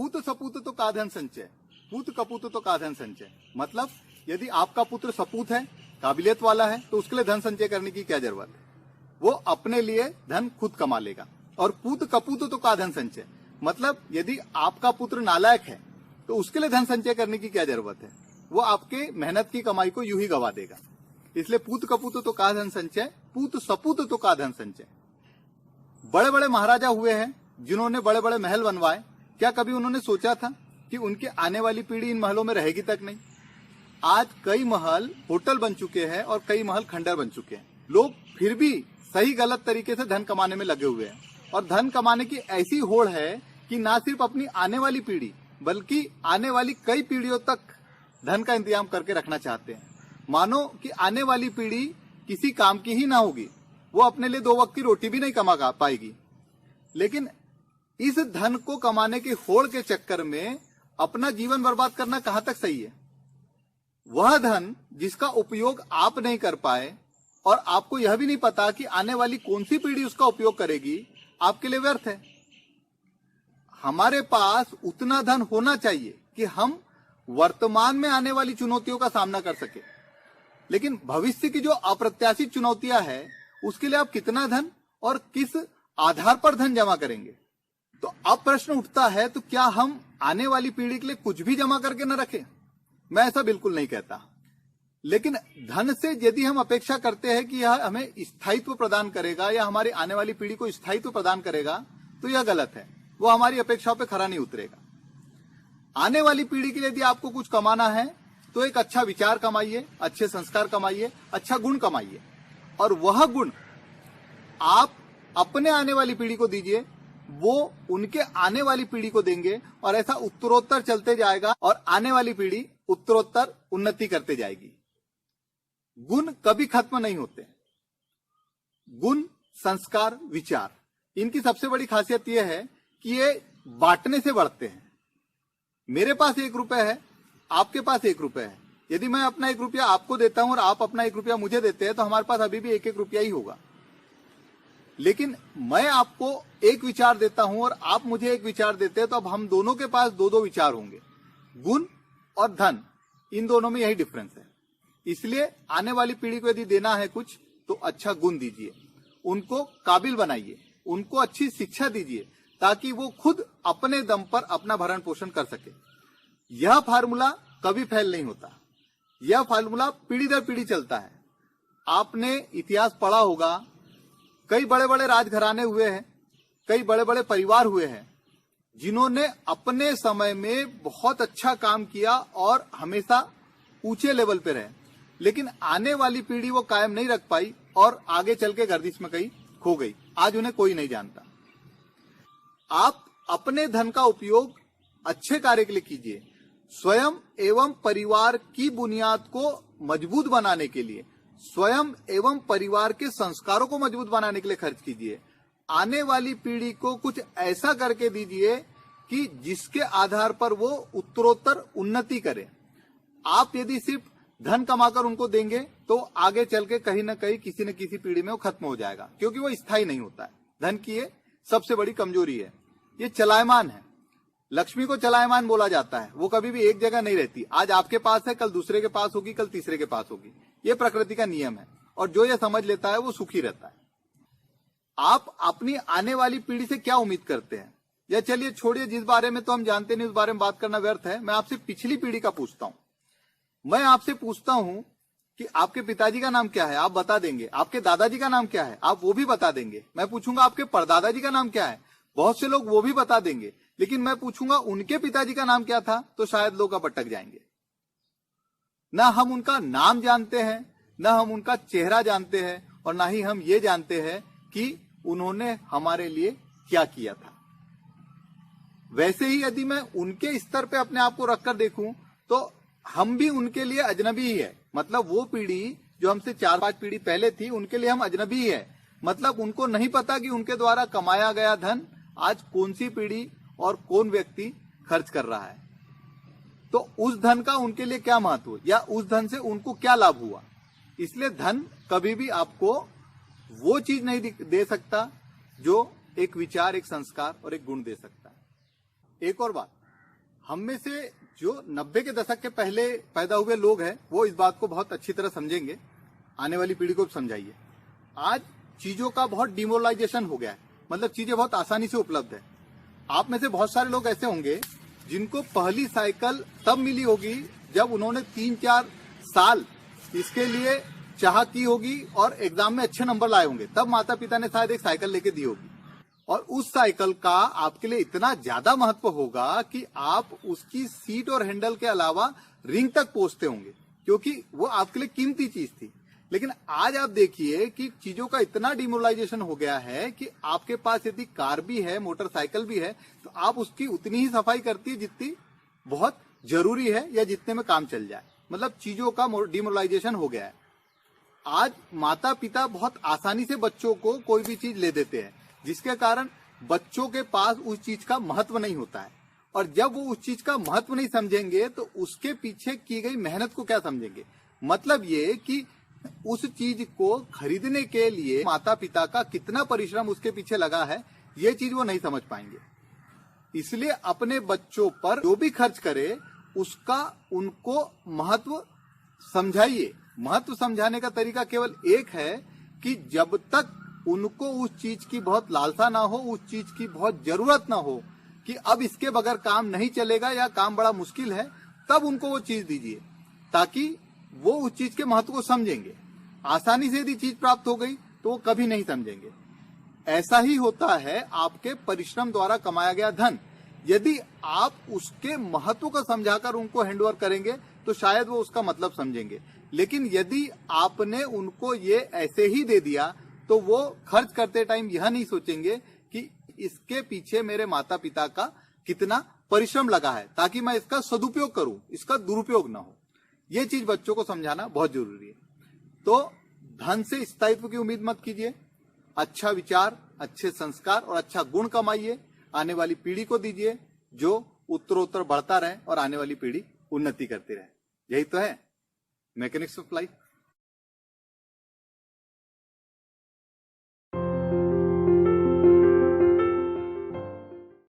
पूत सपूत तो का धन संचय, पूत कपूत तो का धन संचय। मतलब यदि आपका पुत्र सपूत है, काबिलियत वाला है, तो उसके लिए धन संचय करने की क्या जरूरत है, वो अपने लिए धन खुद कमा लेगा। और पूत कपूत तो का धन संचय, मतलब यदि आपका पुत्र नालायक है तो उसके लिए धन संचय करने की क्या जरूरत है, वो आपके मेहनत की कमाई को यूं ही गवा देगा। इसलिए पूत कपूत तो का धन संचय, पूत सपूत तो का धन संचय। बड़े बड़े महाराजा हुए हैं जिन्होंने बड़े बड़े महल बनवाए, क्या कभी उन्होंने सोचा था कि उनके आने वाली पीढ़ी इन महलों में रहेगी तक नहीं? आज कई महल होटल बन चुके हैं और कई महल खंडर बन चुके हैं। लोग फिर भी सही गलत तरीके से धन कमाने में लगे हुए हैं, और धन कमाने की ऐसी होड़ है कि ना सिर्फ अपनी आने वाली पीढ़ी बल्कि आने वाली कई पीढ़ियों तक धन का इंतजाम करके रखना चाहते हैं। मानो कि आने वाली पीढ़ी किसी काम की ही ना होगी, वो अपने लिए 2 वक्त की रोटी भी नहीं कमा पाएगी। लेकिन इस धन को कमाने की होड़ के चक्कर में अपना जीवन बर्बाद करना कहां तक सही है? वह धन जिसका उपयोग आप नहीं कर पाए और आपको यह भी नहीं पता कि आने वाली कौन सी पीढ़ी उसका उपयोग करेगी, आपके लिए व्यर्थ है। हमारे पास उतना धन होना चाहिए कि हम वर्तमान में आने वाली चुनौतियों का सामना कर सके, लेकिन भविष्य की जो अप्रत्याशित चुनौतियां हैं उसके लिए आप कितना धन और किस आधार पर धन जमा करेंगे? तो अब प्रश्न उठता है, तो क्या हम आने वाली पीढ़ी के लिए कुछ भी जमा करके न रखें? मैं ऐसा बिल्कुल नहीं कहता, लेकिन धन से यदि हम अपेक्षा करते हैं कि यह हमें स्थायित्व प्रदान करेगा या हमारी आने वाली पीढ़ी को स्थायित्व प्रदान करेगा, तो यह गलत है। वो हमारी अपेक्षाओं पे खरा नहीं उतरेगा। आने वाली पीढ़ी के लिए यदि आपको कुछ कमाना है तो एक अच्छा विचार कमाइए, अच्छे संस्कार कमाइए, अच्छा गुण कमाइए, और वह गुण आप अपने आने वाली पीढ़ी को दीजिए, वो उनके आने वाली पीढ़ी को देंगे, और ऐसा उत्तरोत्तर चलते जाएगा और आने वाली पीढ़ी उत्तरोत्तर उन्नति करते जाएगी। गुण कभी खत्म नहीं होते। गुण, संस्कार, विचार, इनकी सबसे बड़ी खासियत यह है कि ये बांटने से बढ़ते हैं। मेरे पास 1 रुपए है, आपके पास 1 रुपए है। यदि मैं अपना 1 रुपया आपको देता हूं और आप अपना 1 रुपया मुझे देते हैं, तो हमारे पास अभी भी 1-1 रुपया ही होगा। लेकिन मैं आपको एक विचार देता हूं और आप मुझे एक विचार देते हैं, तो अब हम दोनों के पास 2-2 विचार होंगे। गुण और धन, इन दोनों में यही डिफरेंस है। इसलिए आने वाली पीढ़ी को यदि देना है कुछ, तो अच्छा गुण दीजिए, उनको काबिल बनाइए, उनको अच्छी शिक्षा दीजिए, ताकि वो खुद अपने दम पर अपना भरण पोषण कर सके। यह फार्मूला कभी फेल नहीं होता, यह फार्मूला पीढ़ी दर पीढ़ी चलता है। आपने इतिहास पढ़ा होगा, कई बड़े बड़े राजघराने हुए हैं, कई बड़े बड़े परिवार हुए हैं जिन्होंने अपने समय में बहुत अच्छा काम किया और हमेशा ऊंचे लेवल पे रहे, लेकिन आने वाली पीढ़ी वो कायम नहीं रख पाई और आगे चल के गर्दिश में कहीं खो गई। आज उन्हें कोई नहीं जानता। आप अपने धन का उपयोग अच्छे कार्य के लिए कीजिए, स्वयं एवं परिवार की बुनियाद को मजबूत बनाने के लिए, स्वयं एवं परिवार के संस्कारों को मजबूत बनाने के लिए खर्च कीजिए। आने वाली पीढ़ी को कुछ ऐसा करके दीजिए कि जिसके आधार पर वो उत्तरोत्तर उन्नति करे। आप यदि सिर्फ धन कमाकर उनको देंगे तो आगे चल के कहीं ना कहीं किसी न किसी पीढ़ी में वो खत्म हो जाएगा, क्योंकि वो स्थायी नहीं होता है। धन की ये सबसे बड़ी कमजोरी है, ये चलायमान है। लक्ष्मी को चलायमान बोला जाता है, वो कभी भी एक जगह नहीं रहती। आज आपके पास है, कल दूसरे के पास होगी, कल तीसरे के पास होगी। ये प्रकृति का नियम है, और जो ये समझ लेता है वो सुखी रहता है। आप अपनी आने वाली पीढ़ी से क्या उम्मीद करते हैं? या चलिए छोड़िए, जिस बारे में तो हम जानते नहीं उस बारे में बात करना व्यर्थ है। मैं आपसे पिछली पीढ़ी का पूछता हूं। मैं आपसे पूछता हूं कि आपके पिताजी का नाम क्या है, आप बता देंगे। आपके दादाजी का नाम क्या है, आप वो भी बता देंगे। मैं पूछूंगा आपके परदादाजी का नाम क्या है, बहुत से लोग वो भी बता देंगे। लेकिन मैं पूछूंगा उनके पिताजी का नाम क्या था, तो शायद लोग अब अटक जाएंगे। ना हम उनका नाम जानते हैं, ना हम उनका चेहरा जानते हैं, और ना ही हम ये जानते हैं कि उन्होंने हमारे लिए क्या किया था। वैसे ही यदि मैं उनके स्तर पे अपने आप को रखकर देखूं तो हम भी उनके लिए अजनबी ही है। मतलब वो पीढ़ी जो हमसे 4-5 पीढ़ी पहले थी, उनके लिए हम अजनबी ही है। मतलब उनको नहीं पता कि उनके द्वारा कमाया गया धन आज कौन सी पीढ़ी और कौन व्यक्ति खर्च कर रहा है। तो उस धन का उनके लिए क्या महत्व, या उस धन से उनको क्या लाभ हुआ। इसलिए धन कभी भी आपको वो चीज नहीं दे सकता जो एक विचार, एक संस्कार और एक गुण दे सकता है। एक और बात, हम में से जो 90 के दशक के पहले पैदा हुए लोग हैं वो इस बात को बहुत अच्छी तरह समझेंगे, आने वाली पीढ़ी को भी समझाइए। आज चीजों का बहुत डिमोरलाइजेशन हो गया है, मतलब चीजें बहुत आसानी से उपलब्ध है। आप में से बहुत सारे लोग ऐसे होंगे जिनको पहली साइकिल तब मिली होगी जब उन्होंने 3-4 साल इसके लिए चाह की होगी और एग्जाम में अच्छे नंबर लाए होंगे, तब माता पिता ने शायद एक साइकिल लेके दी होगी। और उस साइकिल का आपके लिए इतना ज्यादा महत्व होगा कि आप उसकी सीट और हैंडल के अलावा रिंग तक पहुंचते होंगे, क्योंकि वो आपके लिए कीमती चीज थी। लेकिन आज आप देखिए कि चीजों का इतना डिमोरलाइजेशन हो गया है कि आपके पास यदि कार भी है, मोटरसाइकिल भी है, तो आप उसकी उतनी ही सफाई करती है जितनी बहुत जरूरी है या जितने में काम चल जाए। मतलब चीजों का डिमोरलाइजेशन हो गया है। आज माता पिता बहुत आसानी से बच्चों को कोई भी चीज ले देते हैं, जिसके कारण बच्चों के पास उस चीज का महत्व नहीं होता है। और जब वो उस चीज का महत्व नहीं समझेंगे तो उसके पीछे की गई मेहनत को क्या समझेंगे। मतलब ये कि उस चीज को खरीदने के लिए माता पिता का कितना परिश्रम उसके पीछे लगा है, ये चीज वो नहीं समझ पाएंगे। इसलिए अपने बच्चों पर जो भी खर्च करे उसका उनको महत्व समझाइए। महत्व समझाने का तरीका केवल एक है कि जब तक उनको उस चीज की बहुत लालसा ना हो, उस चीज की बहुत जरूरत ना हो कि अब इसके बगैर काम नहीं चलेगा या काम बड़ा मुश्किल है, तब उनको वो चीज दीजिए, ताकि वो उस चीज के महत्व को समझेंगे। आसानी से यदि चीज प्राप्त हो गई तो वो कभी नहीं समझेंगे। ऐसा ही होता है आपके परिश्रम द्वारा कमाया गया धन। यदि आप उसके महत्व को समझाकर उनको हैंडओवर करेंगे तो शायद वो उसका मतलब समझेंगे। लेकिन यदि आपने उनको ये ऐसे ही दे दिया तो वो खर्च करते टाइम यह नहीं सोचेंगे कि इसके पीछे मेरे माता पिता का कितना परिश्रम लगा है, ताकि मैं इसका सदुपयोग करूं, इसका दुरुपयोग ना हो। ये चीज बच्चों को समझाना बहुत जरूरी है। तो धन से स्थायित्व की उम्मीद मत कीजिए। अच्छा विचार, अच्छे संस्कार और अच्छा गुण कमाइए, आने वाली पीढ़ी को दीजिए, जो उत्तरोत्तर बढ़ता रहे और आने वाली पीढ़ी उन्नति करती रहे। यही तो है मैकेनिक्स ऑफ लाइफ।